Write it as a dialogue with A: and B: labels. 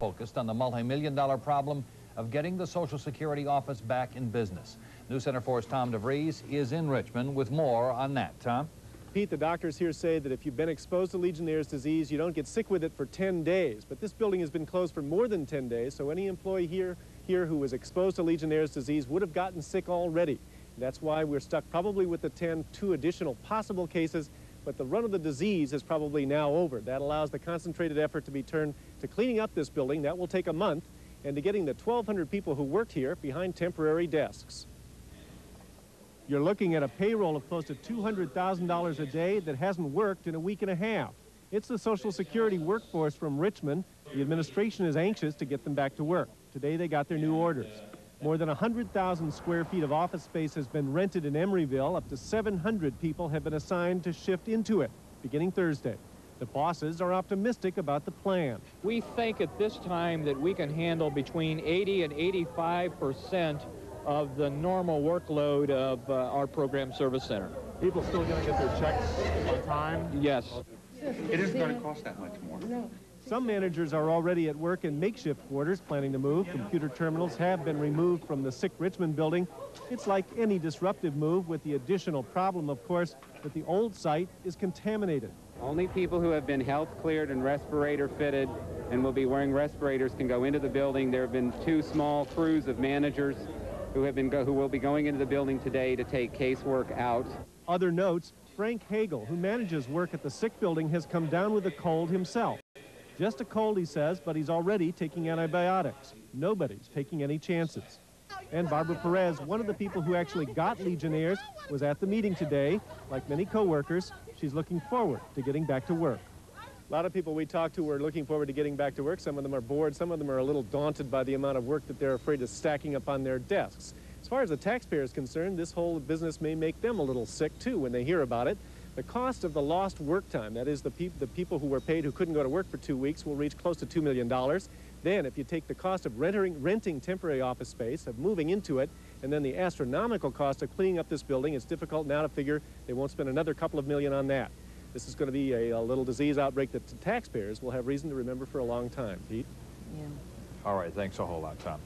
A: Focused on the multi-million-dollar problem of getting the Social Security office back in business. News Center 4's Tom DeVries is in Richmond with more on that. Tom?
B: Pete, the doctors here say that if you've been exposed to Legionnaires' disease, you don't get sick with it for 10 days. But this building has been closed for more than 10 days, so any employee here who was exposed to Legionnaires' disease would have gotten sick already. That's why we're stuck probably with the 2 additional possible cases, but the run of the disease is probably now over. That allows the concentrated effort to be turned to cleaning up this building. That will take a month, and to getting the 1,200 people who worked here behind temporary desks. You're looking at a payroll of close to $200,000 a day that hasn't worked in a week and a half. It's the Social Security workforce from Richmond. The administration is anxious to get them back to work. Today they got their new orders. More than 100,000 square feet of office space has been rented in Emeryville. Up to 700 people have been assigned to shift into it, beginning Thursday. The bosses are optimistic about the plan.
C: We think at this time that we can handle between 80 and 85% of the normal workload of our program service center.
D: People still going to get their checks on time?
C: Yes.
E: It isn't going to cost that much more.
F: No.
B: Some managers are already at work in makeshift quarters planning to move. Computer terminals have been removed from the sick Richmond building. It's like any disruptive move, with the additional problem, of course, that the old site is contaminated.
G: Only people who have been health cleared and respirator fitted and will be wearing respirators can go into the building. There have been 2 small crews of managers who will be going into the building today to take casework out.
B: Other notes, Frank Hagel, who manages work at the sick building, has come down with a cold himself. Just a cold, he says, but he's already taking antibiotics. Nobody's taking any chances. And Barbara Perez, one of the people who actually got Legionnaires, was at the meeting today. Like many co-workers, she's looking forward to getting back to work. A lot of people we talk to are looking forward to getting back to work. Some of them are bored. Some of them are a little daunted by the amount of work that they're afraid of stacking up on their desks. As far as the taxpayer is concerned, this whole business may make them a little sick, too, when they hear about it. The cost of the lost work time, that is the people who were paid who couldn't go to work for 2 weeks, will reach close to $2 million. Then, if you take the cost of renting temporary office space, of moving into it, and then the astronomical cost of cleaning up this building, it's difficult now to figure they won't spend another couple of million on that. This is going to be a little disease outbreak that the taxpayers will have reason to remember for a long time. Pete?
F: Yeah.
A: All right, thanks a whole lot, Tom.